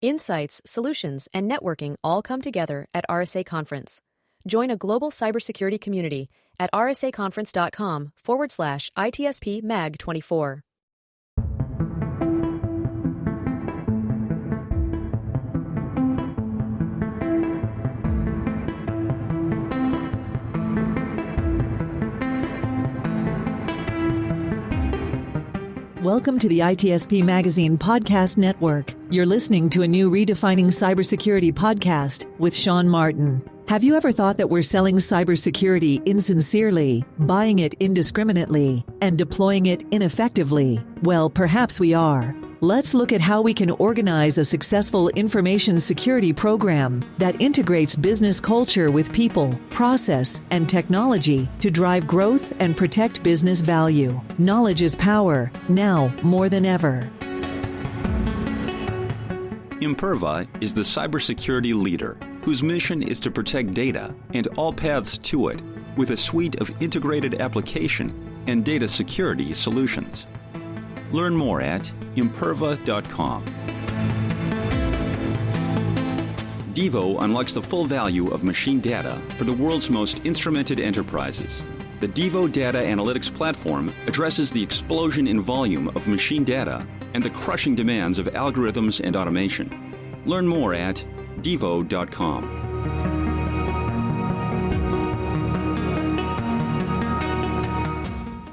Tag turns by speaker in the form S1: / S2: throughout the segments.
S1: Insights, solutions, and networking all come together at RSA Conference. Join a global cybersecurity community at rsaconference.com/ITSP Mag 24. Welcome to the ITSP Magazine Podcast Network. You're listening to a new Redefining CyberSecurity Podcast with Sean Martin. Have you ever thought that we're selling cybersecurity insincerely, buying it indiscriminately, and deploying it ineffectively? Well, perhaps we are. Let's look at how we can organize a successful information security program that integrates business culture with people, process, and technology to drive growth and protect business value. Knowledge is power, now more than ever.
S2: Imperva is the cybersecurity leader whose mission is to protect data and all paths to it with a suite of integrated application and data security solutions. Learn more at imperva.com. Devo unlocks the full value of machine data for the world's most instrumented enterprises. The Devo Data Analytics Platform addresses the explosion in volume of machine data and the crushing demands of algorithms and automation. Learn more at devo.com.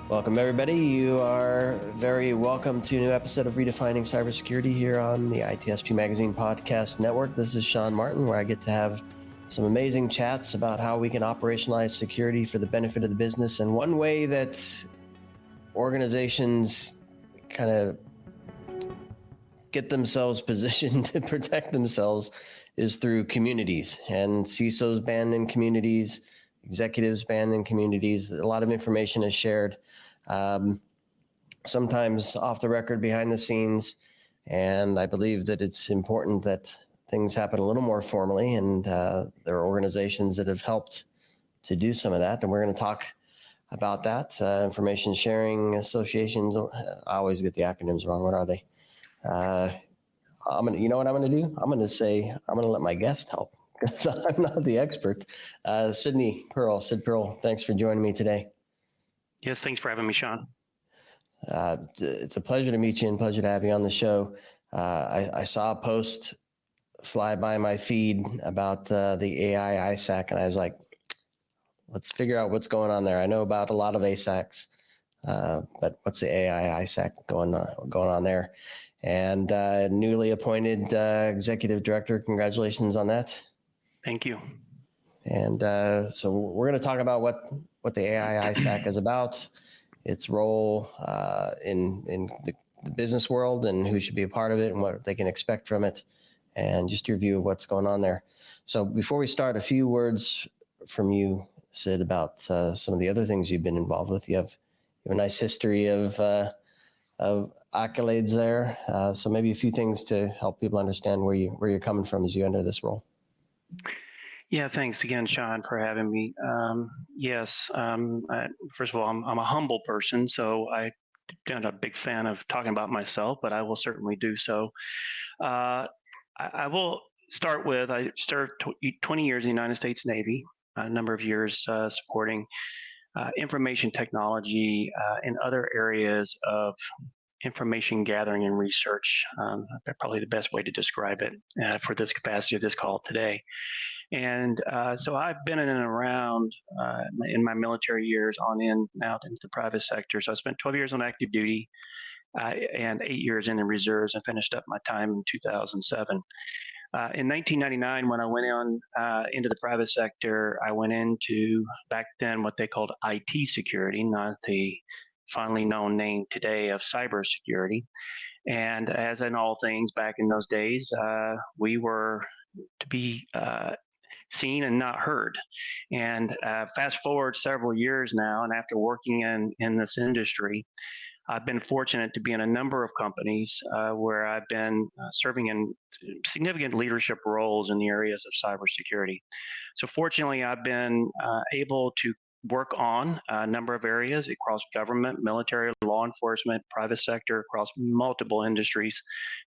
S3: Welcome, everybody. You are very welcome to a new episode of Redefining Cybersecurity here on the ITSP Magazine Podcast Network. This is Sean Martin, where I get to have some amazing chats about how we can operationalize security for the benefit of the business. And one way that organizations kind of get themselves positioned to protect themselves is through communities, and CISOs band in communities, executives band in communities. A lot of information is shared, sometimes off the record, behind the scenes. And I believe that it's important that things happen a little more formally, and there are organizations that have helped to do some of that. And we're going to talk about that. Information sharing associations. I always get the acronyms wrong. What are they? You know what I'm going to do? I'm going to let my guest help, because I'm not the expert. Sidney Pearl. Sid Pearl, thanks for joining me today.
S4: Yes, thanks for having me, Sean.
S3: It's a pleasure to meet you and pleasure to have you on the show. I saw a post fly by my feed about the AI ISAC, and I was like, let's figure out what's going on there. I know about a lot of ASACs, but what's the AI ISAC going on there? And newly appointed executive director, congratulations on that.
S4: Thank you.
S3: And so we're going to talk about what the AI ISAC is about, its role in the business world, and who should be a part of it, and what they can expect from it, and just your view of what's going on there. So before we start, a few words from you, Sid, about some of the other things you've been involved with. You have a nice history of accolades there. So maybe a few things to help people understand where you're coming from as you enter this role.
S4: Yeah, thanks again, Sean, for having me. First of all, I'm a humble person, so I'm not a big fan of talking about myself, but I will certainly do so. I will start with, I served 20 years in the United States Navy, a number of years supporting information technology in other areas of information gathering and research. Probably the best way to describe it for this capacity of this call today. And so I've been in and around in my military years on in out into the private sector. So I spent 12 years on active duty and 8 years in the reserves, and finished up my time in 2007. In 1999, when I went into the private sector, I went into, back then, what they called IT security, not the fondly known name today of cybersecurity. And as in all things back in those days, we were to be seen and not heard. And fast forward several years now, and after working in this industry, I've been fortunate to be in a number of companies where I've been serving in significant leadership roles in the areas of cybersecurity. So fortunately, I've been able to work on a number of areas across government, military, law enforcement, private sector, across multiple industries,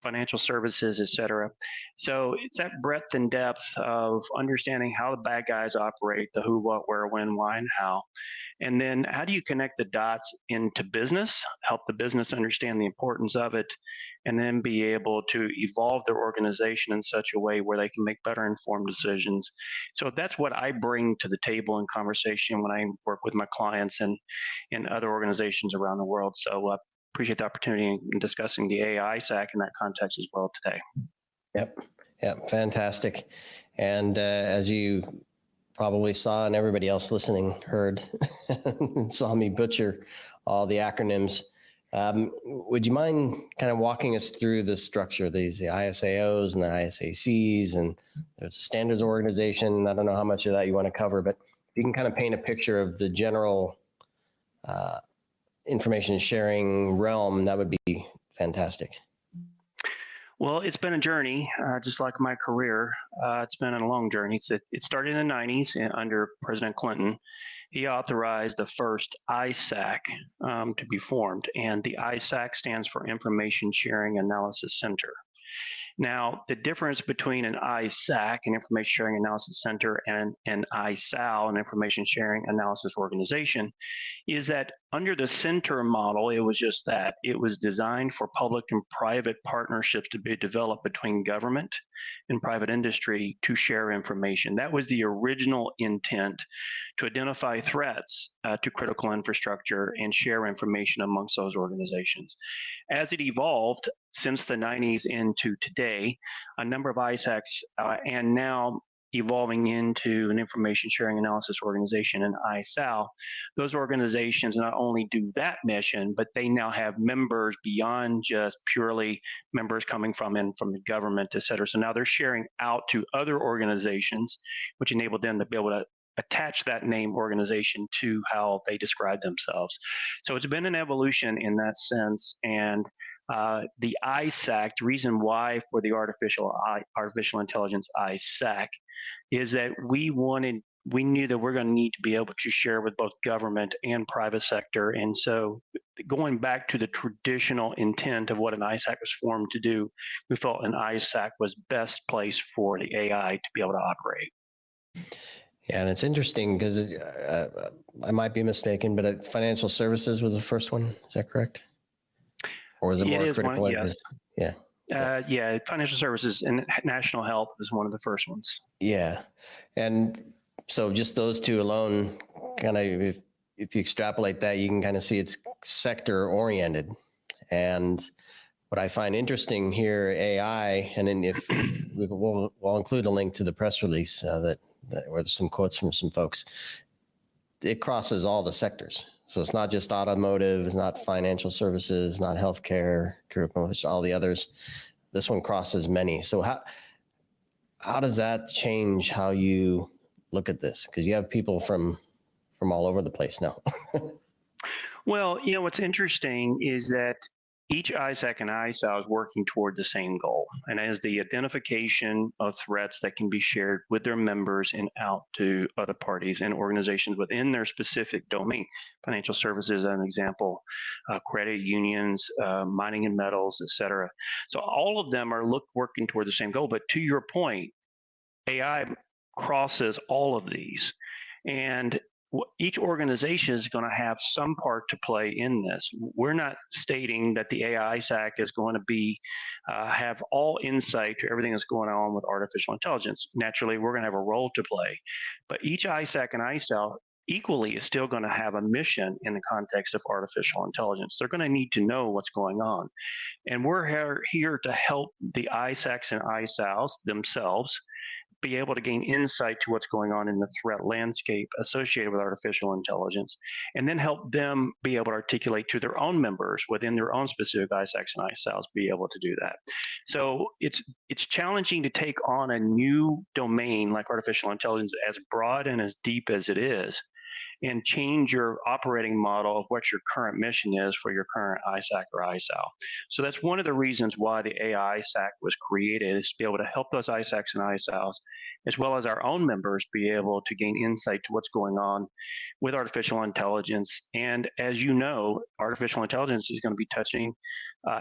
S4: financial services, et cetera. So it's that breadth and depth of understanding how the bad guys operate, the who, what, where, when, why, and how. And then how do you connect the dots into business, help the business understand the importance of it, and then be able to evolve their organization in such a way where they can make better informed decisions. So that's what I bring to the table in conversation when I work with my clients and in other organizations around the world. So appreciate the opportunity in discussing the AI ISAC in that context as well today.
S3: Yep, fantastic. And as you probably saw, and everybody else listening heard, saw me butcher all the acronyms. Would you mind kind of walking us through the structure of these, the ISAOs and the ISACs, and there's a standards organization. I don't know how much of that you want to cover, but if you can kind of paint a picture of the general information sharing realm, that would be fantastic.
S4: Well, it's been a journey, just like my career. It's been a long journey. It started in the 90s under President Clinton. He authorized the first ISAC to be formed, and the ISAC stands for Information Sharing Analysis Center. Now, the difference between an ISAC, an Information Sharing Analysis Center, and an ISAO, an Information Sharing Analysis Organization, is that under the center model, it was just that. It was designed for public and private partnerships to be developed between government and private industry to share information. That was the original intent, to identify threats to critical infrastructure and share information amongst those organizations. As it evolved since the 90s into today, a number of ISACs and now evolving into an information sharing analysis organization, an ISAO, those organizations not only do that mission, but they now have members beyond just purely members coming from the government, et cetera. So now they're sharing out to other organizations, which enable them to be able to attach that name organization to how they describe themselves. So it's been an evolution in that sense. And the ISAC, the reason why for the artificial intelligence ISAC is that we knew that we're going to need to be able to share with both government and private sector. And so going back to the traditional intent of what an ISAC was formed to do, we felt an ISAC was best placed for the AI to be able to operate.
S3: Yeah, and it's interesting because I might be mistaken, but financial services was the first one. Is that correct? Or was it more critical?
S4: Yes.
S3: Yeah.
S4: Financial services and national health was one of the first ones.
S3: Yeah. And so just those two alone, kind of, if you extrapolate that, you can kind of see it's sector oriented. And what I find interesting here, AI, and then if we'll include a link to the press release where there's some quotes from some folks, it crosses all the sectors. So it's not just automotive, it's not financial services, not healthcare, it's all the others. This one crosses many. So how does that change how you look at this? Because you have people from all over the place now.
S4: Well, what's interesting is that each ISAC and ISAO is working toward the same goal, and that is the identification of threats that can be shared with their members and out to other parties and organizations within their specific domain. Financial services, as an example, credit unions, mining and metals, et cetera. So all of them are working toward the same goal. But to your point, AI crosses all of these, and each organization is going to have some part to play in this. We're not stating that the AI ISAC is going to be have all insight to everything that's going on with artificial intelligence. Naturally, we're going to have a role to play, but each ISAC and ISAO equally is still going to have a mission in the context of artificial intelligence. They're going to need to know what's going on, and we're here to help the ISACs and ISAOs themselves be able to gain insight to what's going on in the threat landscape associated with artificial intelligence, and then help them be able to articulate to their own members within their own specific ISACs and ISAOs be able to do that. So it's challenging to take on a new domain like artificial intelligence, as broad and as deep as it is, and change your operating model of what your current mission is for your current ISAC or ISAO. So that's one of the reasons why the AI ISAC was created, is to be able to help those ISACs and ISAOs, as well as our own members, be able to gain insight to what's going on with artificial intelligence. And as you know, artificial intelligence is going to be touching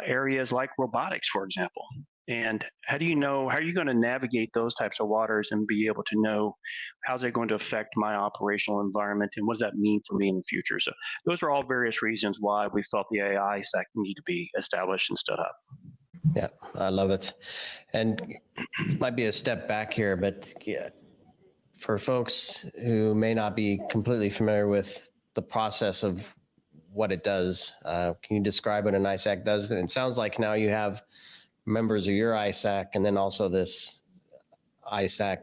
S4: areas like robotics, for example. And how are you going to navigate those types of waters and be able to know how's it going to affect my operational environment and what does that mean for me in the future? So those are all various reasons why we felt the AI ISAC needed to be established and stood up.
S3: Yeah, I love it. And it might be a step back here, but for folks who may not be completely familiar with the process of what it does, can you describe what an ISAC does? And it sounds like now you have members of your ISAC and then also this ISAC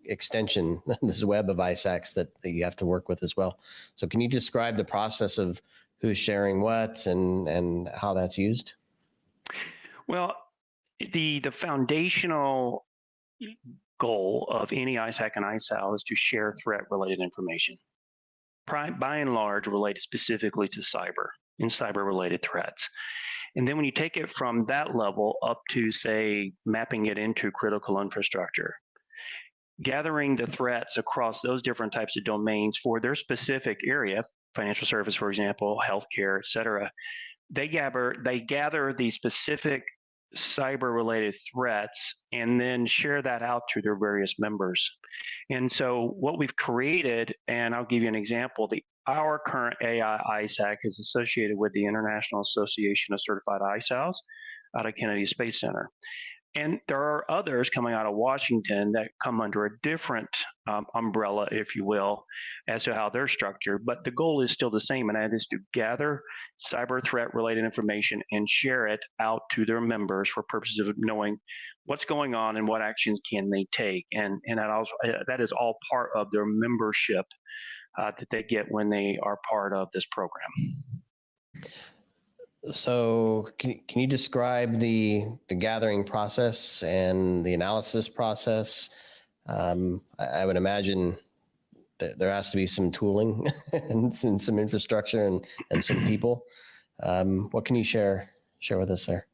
S3: extension, this web of ISACs that you have to work with as well. So can you describe the process of who's sharing what and how that's used?
S4: Well, the foundational goal of any ISAC and ISAO is to share threat-related information, by and large related specifically to cyber and cyber-related threats. And then when you take it from that level up to, say, mapping it into critical infrastructure, gathering the threats across those different types of domains for their specific area, financial service, for example, healthcare, et cetera, they gather the specific cyber-related threats and then share that out to their various members. And so what we've created, and I'll give you an example, our current AI ISAC is associated with the International Association of Certified ISAOs out of Kennedy Space Center. And there are others coming out of Washington that come under a different umbrella, if you will, as to how they're structured. But the goal is still the same, and that is to gather cyber threat related information and share it out to their members for purposes of knowing what's going on and what actions can they take. And that is all part of their membership that they get when they are part of this program.
S3: So can you describe the gathering process and the analysis process? I would imagine that there has to be some tooling and some infrastructure and some people. What can you share with us there?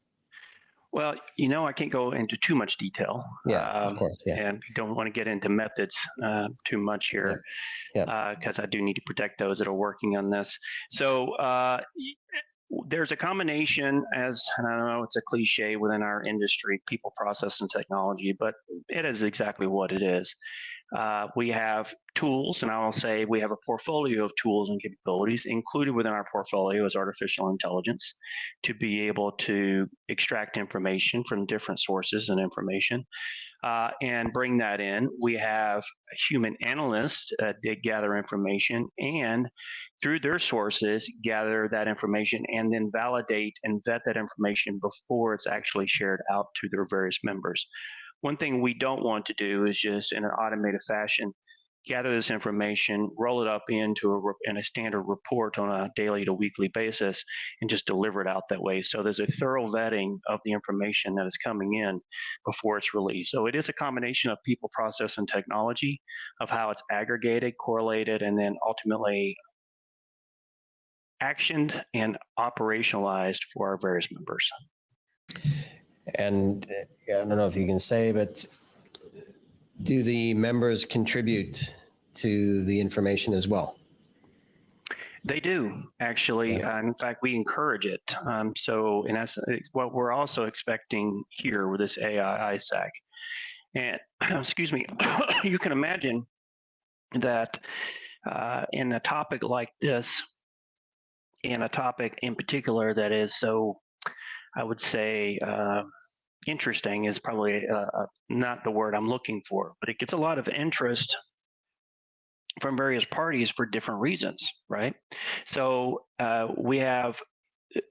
S4: Well, I can't go into too much detail.
S3: Yeah, of course. Yeah.
S4: And don't want to get into methods too much here, because I do need to protect those that are working on this. So there's a combination, and I don't know, it's a cliche within our industry, people, process, and technology, but it is exactly what it is. We have tools, and I will say we have a portfolio of tools and capabilities. Included within our portfolio is artificial intelligence to be able to extract information from different sources and information and bring that in. We have human analysts that gather information and through their sources gather that information and then validate and vet that information before it's actually shared out to their various members. One thing we don't want to do is just in an automated fashion gather this information, roll it up into a standard report on a daily to weekly basis, and just deliver it out that way. So there's a thorough vetting of the information that is coming in before it's released. So it is a combination of people, process, and technology of how it's aggregated, correlated, and then ultimately actioned and operationalized for our various members.
S3: And I don't know if you can say, but do the members contribute to the information as well?
S4: They do, actually.
S3: Yeah.
S4: In fact, we encourage it. So in essence, what we're also expecting here with this AI ISAC. And excuse me, you can imagine that in a topic like this, in a topic in particular that is so, I would say, interesting is probably not the word I'm looking for, but it gets a lot of interest from various parties for different reasons, right? So we have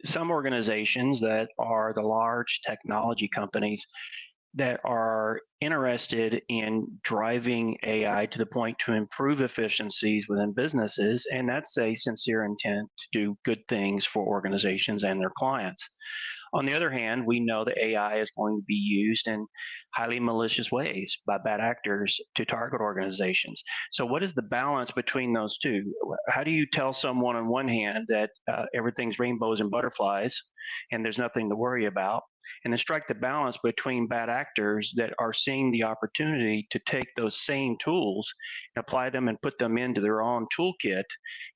S4: some organizations that are the large technology companies that are interested in driving AI to the point to improve efficiencies within businesses, and that's a sincere intent to do good things for organizations and their clients. On the other hand, we know that AI is going to be used in highly malicious ways by bad actors to target organizations. So what is the balance between those two? How do you tell someone on one hand that everything's rainbows and butterflies and there's nothing to worry about, and then strike the balance between bad actors that are seeing the opportunity to take those same tools and apply them and put them into their own toolkit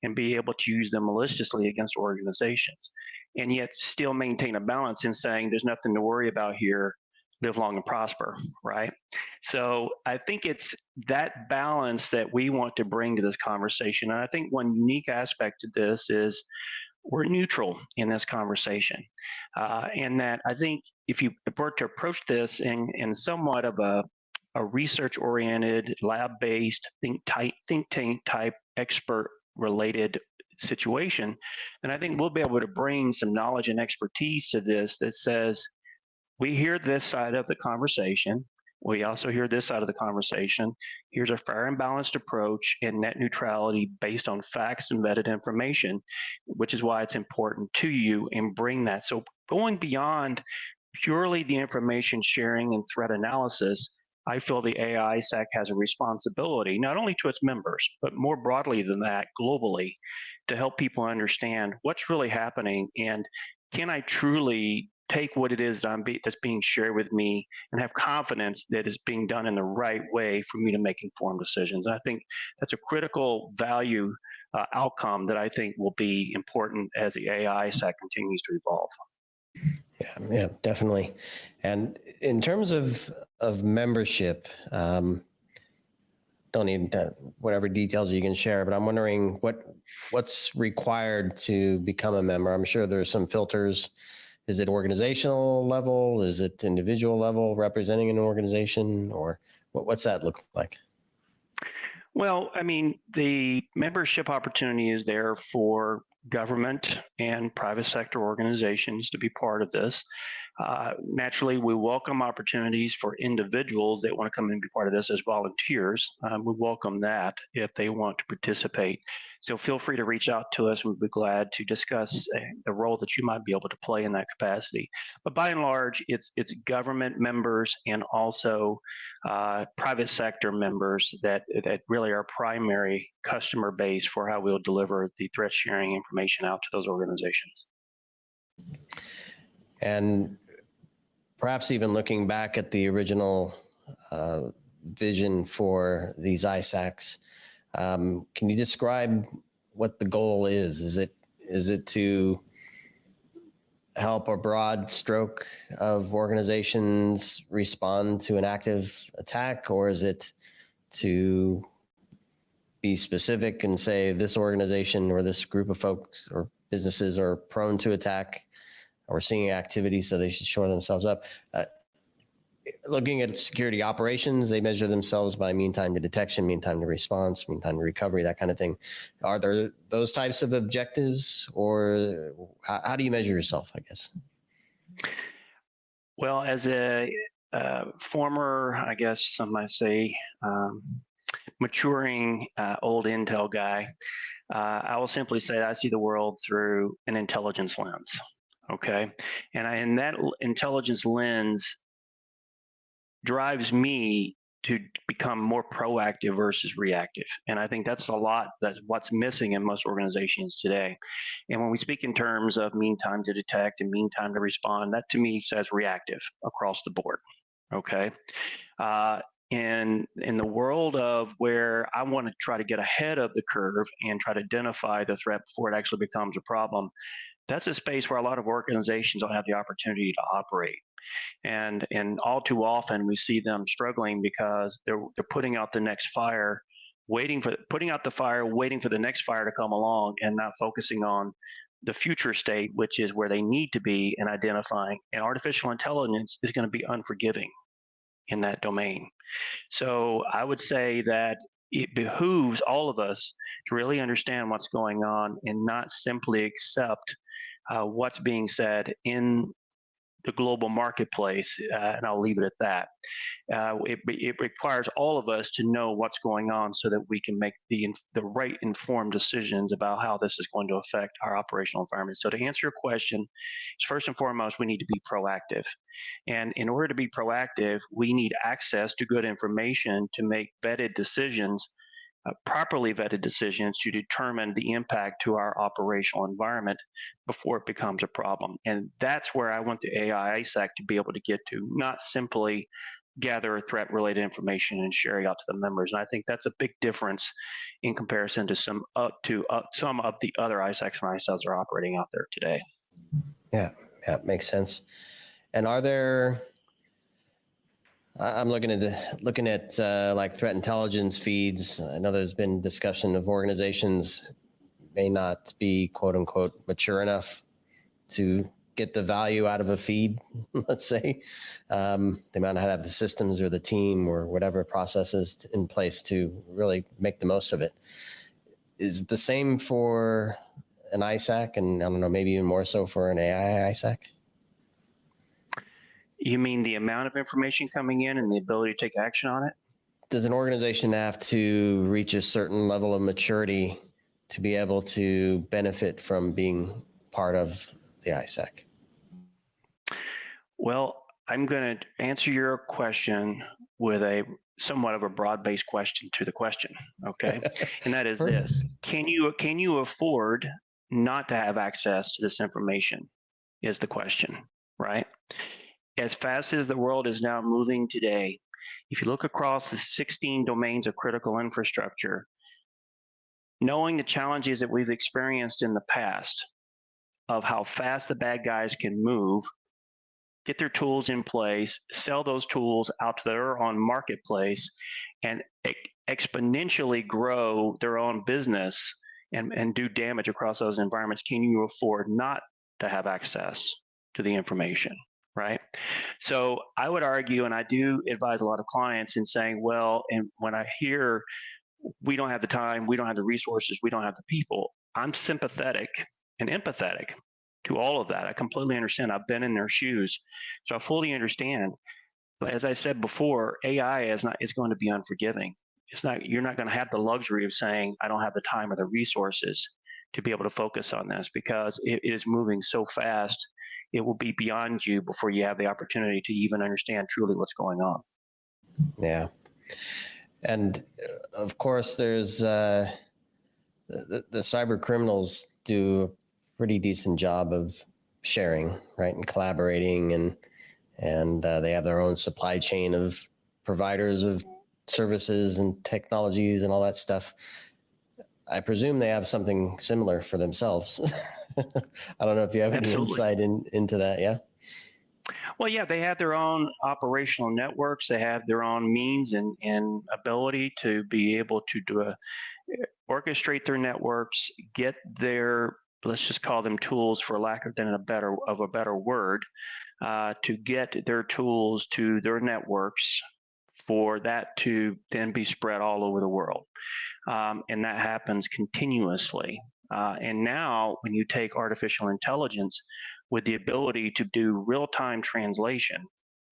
S4: and be able to use them maliciously against organizations, and yet still maintain a balance in saying there's nothing to worry about here, live long and prosper, right? So I think it's that balance that we want to bring to this conversation. And I think one unique aspect of this is we're neutral in this conversation. And that I think if you were to approach this in somewhat of a research-oriented, lab-based, think tank type expert-related situation, then I think we'll be able to bring some knowledge and expertise to this that says, we hear this side of the conversation. We also hear this side of the conversation. Here's a fair and balanced approach and net neutrality based on facts and vetted information, which is why it's important to you and bring that. So going beyond purely the information sharing and threat analysis, I feel the AI ISAC has a responsibility, not only to its members, but more broadly than that, globally, to help people understand what's really happening and can I truly take what it is that's being shared with me and have confidence that it's being done in the right way for me to make informed decisions. And I think that's a critical value outcome that I think will be important as the AI ISAC continues to evolve.
S3: Yeah, definitely. And in terms of membership, don't need whatever details you can share, but I'm wondering what's required to become a member. I'm sure there's some filters. Is it organizational level? Is it individual level representing an organization, or what's that look like?
S4: Well, I mean, the membership opportunity is there for government and private sector organizations to be part of this. Naturally, we welcome opportunities for individuals that want to come in and be part of this as volunteers. We welcome that if they want to participate. So feel free to reach out to us. We'd be glad to discuss the role that you might be able to play in that capacity. But by and large, it's government members and also private sector members that really are primary customer base for how we'll deliver the threat sharing information out to those organizations.
S3: And perhaps even looking back at the original vision for these ISACs, can you describe what the goal is? Is it to help a broad stroke of organizations respond to an active attack, or is it to be specific and say this organization or this group of folks or businesses are prone to attack or seeing activity, so they should shore themselves up? Looking at security operations, they measure themselves by mean time to detection, mean time to response, mean time to recovery, that kind of thing. Are there those types of objectives, or how do you measure yourself, I guess?
S4: Well, as a former, I guess some might say, maturing old Intel guy, I will simply say I see the world through an intelligence lens. Okay, and that intelligence lens drives me to become more proactive versus reactive. And I think that's what's missing in most organizations today. And when we speak in terms of mean time to detect and mean time to respond, that to me says reactive across the board. Okay. In the world of where I want to try to get ahead of the curve and try to identify the threat before it actually becomes a problem, that's a space where a lot of organizations don't have the opportunity to operate. And all too often we see them struggling because they're putting out the next fire, waiting for the next fire to come along and not focusing on the future state, which is where they need to be in identifying. And artificial intelligence is going to be unforgiving in that domain. So I would say that it behooves all of us to really understand what's going on and not simply accept what's being said in the global marketplace, and I'll leave it at that. It requires all of us to know what's going on so that we can make the right informed decisions about how this is going to affect our operational environment. So to answer your question, first and foremost, we need to be proactive. And in order to be proactive, we need access to good information to make vetted decisions, properly vetted decisions to determine the impact to our operational environment before it becomes a problem. And that's where I want the AI ISAC to be able to get to, not simply gather threat-related information and share it out to the members. And I think that's a big difference in comparison to some of the other ISACs and ISAOs that are operating out there today.
S3: Yeah, makes sense. And are there? I'm looking at like threat intelligence feeds. I know there's been discussion of organizations may not be quote unquote mature enough to get the value out of a feed. Let's say they might not have the systems or the team or whatever processes in place to really make the most of it. Is it the same for an ISAC, and I don't know, maybe even more so for an AI ISAC?
S4: You mean the amount of information coming in and the ability to take action on it?
S3: Does an organization have to reach a certain level of maturity to be able to benefit from being part of the ISAC?
S4: Well, I'm going to answer your question with a somewhat of a broad-based question to the question, okay? And that is this: Can you afford not to have access to this information? Is the question, right? As fast as the world is now moving today, if you look across the 16 domains of critical infrastructure, knowing the challenges that we've experienced in the past of how fast the bad guys can move, get their tools in place, sell those tools out to their own marketplace, and exponentially grow their own business and do damage across those environments, can you afford not to have access to the information? Right. So I would argue, and I do advise a lot of clients in saying, well, and when I hear we don't have the time, we don't have the resources, we don't have the people, I'm sympathetic and empathetic to all of that. I completely understand. I've been in their shoes. So I fully understand. But as I said before, AI is going to be unforgiving. You're not going to have the luxury of saying, I don't have the time or the resources to be able to focus on this, because it is moving so fast. It will be beyond you before you have the opportunity to even understand truly what's going on.
S3: Yeah. And of course, there's the cyber criminals do a pretty decent job of sharing, right, and collaborating, and they have their own supply chain of providers of services and technologies and all that stuff. I presume they have something similar for themselves. I don't know if you have any insight into that. Yeah.
S4: Well, yeah, they have their own operational networks. They have their own means and ability to be able to orchestrate their networks, get their, let's just call them tools for lack of a better word, to get their tools to their networks for that to then be spread all over the world. And that happens continuously. And now when you take artificial intelligence with the ability to do real-time translation,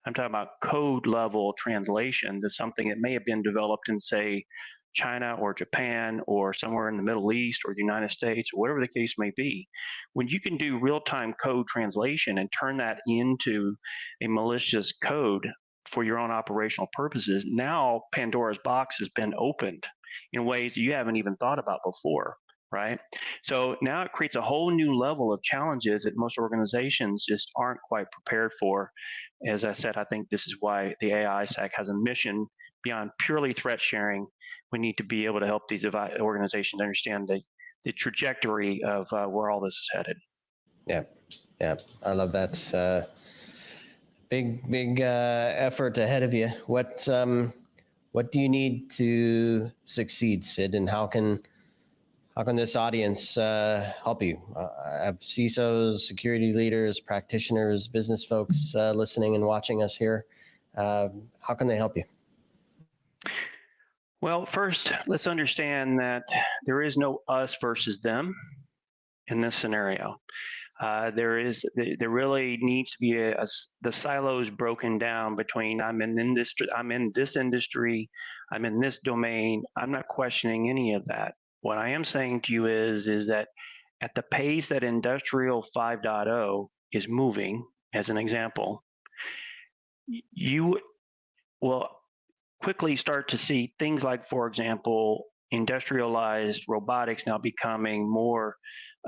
S4: I'm talking about code level translation to something that may have been developed in, say, China or Japan or somewhere in the Middle East or the United States, or whatever the case may be. When you can do real-time code translation and turn that into a malicious code for your own operational purposes, now Pandora's box has been opened in ways you haven't even thought about before, right? So now it creates a whole new level of challenges that most organizations just aren't quite prepared for. As I said, I think this is why the AI ISAC has a mission beyond purely threat sharing. We need to be able to help these organizations understand the trajectory of where all this is headed.
S3: Yeah, I love that. Big effort ahead of you. What do you need to succeed, Sid, and how can this audience help you? I have CISOs, security leaders, practitioners, business folks listening and watching us here. How can they help you?
S4: Well, first, let's understand that there is no us versus them in this scenario. There really needs to be the silos broken down between I'm in this industry, I'm in this domain. I'm not questioning any of that. What I am saying to you is that at the pace that Industrial 5.0 is moving, as an example, you will quickly start to see things like, for example, industrialized robotics now becoming more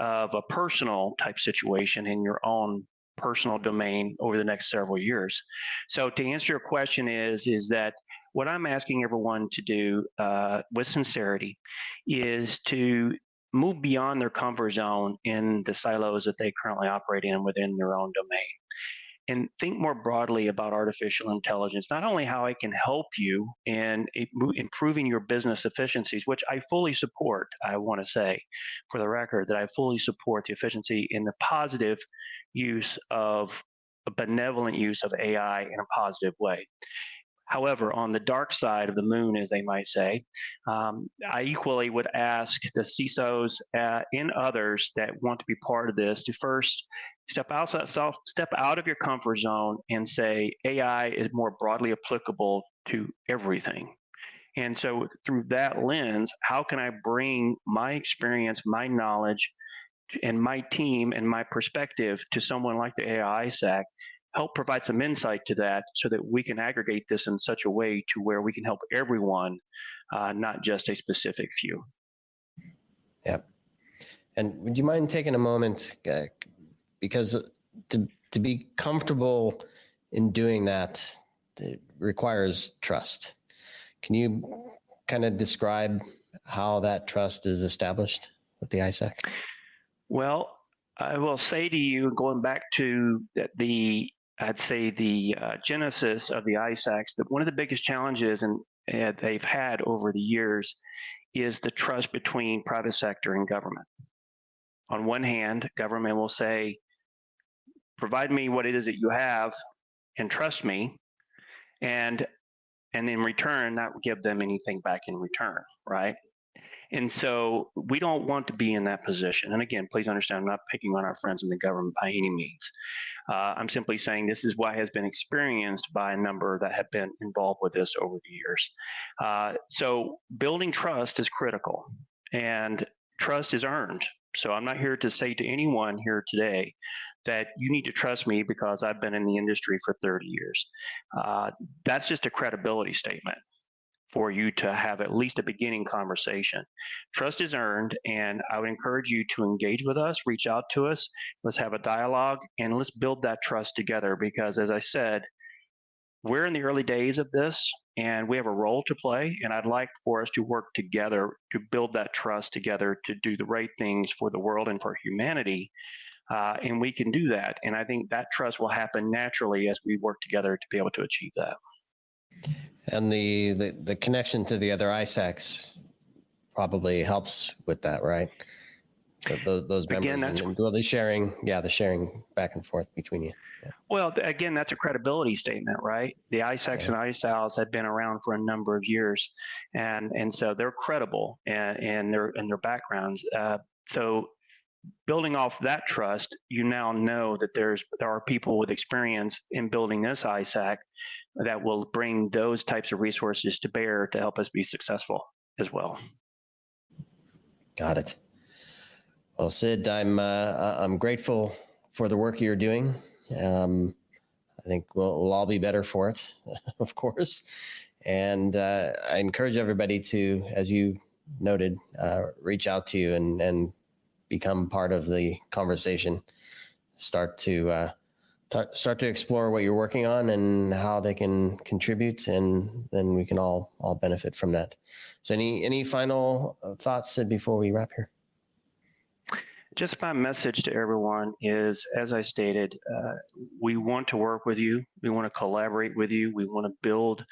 S4: of a personal type situation in your own personal domain over the next several years. So to answer your question is that what I'm asking everyone to do with sincerity is to move beyond their comfort zone in the silos that they currently operate in within their own domain, and think more broadly about artificial intelligence, not only how it can help you in improving your business efficiencies, which I fully support. I want to say for the record that I fully support the efficiency in the positive use of a benevolent use of AI in a positive way. However, on the dark side of the moon, as they might say, I equally would ask the CISOs and others that want to be part of this to first step out of your comfort zone and say AI is more broadly applicable to everything. And so through that lens, how can I bring my experience, my knowledge, and my team and my perspective to someone like the AI ISAC, help provide some insight to that so that we can aggregate this in such a way to where we can help everyone, not just a specific few.
S3: Yeah. And would you mind taking a moment, because to be comfortable in doing that, it requires trust. Can you kind of describe how that trust is established with the ISAC?
S4: Well, I will say to you, going back to the genesis of the ISACs, that one of the biggest challenges they've had over the years is the trust between private sector and government. On one hand, government will say, provide me what it is that you have and trust me, and in return, not give them anything back in return, right? And so we don't want to be in that position. And again, please understand, I'm not picking on our friends in the government by any means. I'm simply saying this is what has been experienced by a number that have been involved with this over the years. So building trust is critical, and trust is earned. So I'm not here to say to anyone here today that you need to trust me because I've been in the industry for 30 years. That's just a credibility statement for you to have at least a beginning conversation. Trust is earned, and I would encourage you to engage with us, reach out to us, let's have a dialogue, and let's build that trust together, because as I said, we're in the early days of this, and we have a role to play, and I'd like for us to work together to build that trust together to do the right things for the world and for humanity, and we can do that, and I think that trust will happen naturally as we work together to be able to achieve that.
S3: And the connection to the other ISACs probably helps with that, right? Those members and the sharing back and forth between you. Yeah.
S4: Well, again, that's a credibility statement, right? The ISACs and ISAOs have been around for a number of years, and so they're credible and their backgrounds. So building off that trust, you now know that there are people with experience in building this ISAC that will bring those types of resources to bear to help us be successful as well.
S3: Got it. Well, Sid, I'm grateful for the work you're doing. I think we'll all be better for it, of course. And I encourage everybody to, as you noted, reach out to you and become part of the conversation. Start to explore what you're working on and how they can contribute, and then we can all benefit from that. So any final thoughts, Sid, before we wrap here?
S4: Just my message to everyone is, as I stated, we want to work with you. We want to collaborate with you. We want to build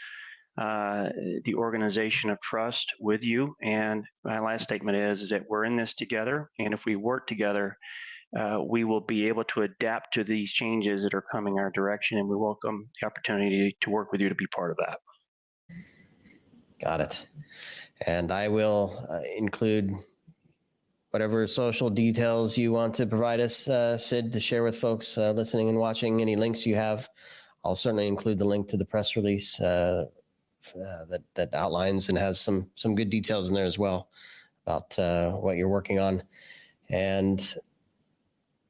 S4: the organization of trust with you. And my last statement is that we're in this together. And if we work together, we will be able to adapt to these changes that are coming our direction. And we welcome the opportunity to work with you to be part of that. Got it.
S3: And I will include whatever social details you want to provide us, Sid, to share with folks listening and watching, any links you have, I'll certainly include the link to the press release that outlines and has some good details in there as well about what you're working on. And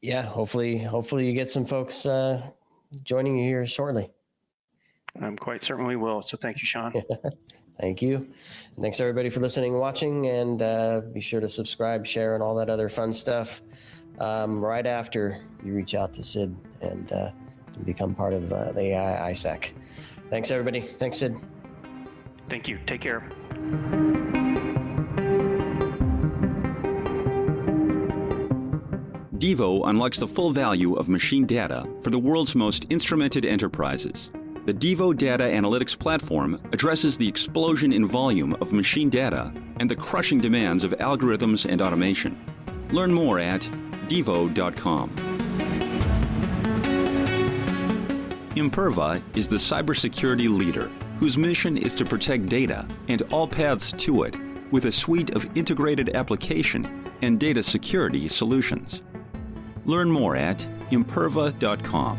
S3: yeah, hopefully you get some folks joining you here shortly.
S4: I'm quite certain we will. So thank you, Sean.
S3: Thank you. And thanks everybody for listening and watching, and be sure to subscribe, share, and all that other fun stuff right after you reach out to Sid and become part of the AI ISAC. Thanks everybody. Thanks, Sid.
S4: Thank you. Take care.
S2: Devo unlocks the full value of machine data for the world's most instrumented enterprises. The Devo Data Analytics Platform addresses the explosion in volume of machine data and the crushing demands of algorithms and automation. Learn more at devo.com. Imperva is the cybersecurity leader whose mission is to protect data and all paths to it with a suite of integrated application and data security solutions. Learn more at imperva.com.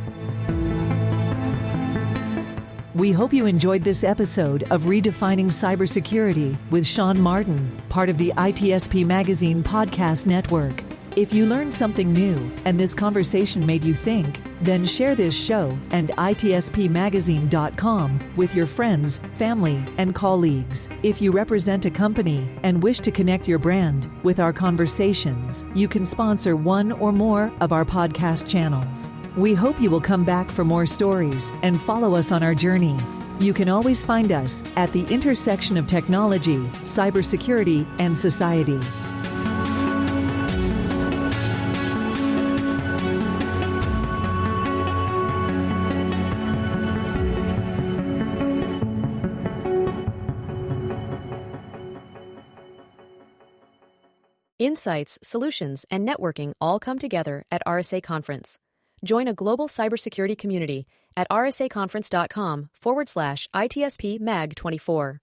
S1: We hope you enjoyed this episode of Redefining Cybersecurity with Sean Martin, part of the ITSP Magazine podcast network. If you learned something new and this conversation made you think, then share this show and itspmagazine.com with your friends, family, and colleagues. If you represent a company and wish to connect your brand with our conversations, you can sponsor one or more of our podcast channels. We hope you will come back for more stories and follow us on our journey. You can always find us at the intersection of technology, cybersecurity, and society.
S5: Insights, solutions, and networking all come together at RSA Conference. Join a global cybersecurity community at rsaconference.com/ITSP Mag 24.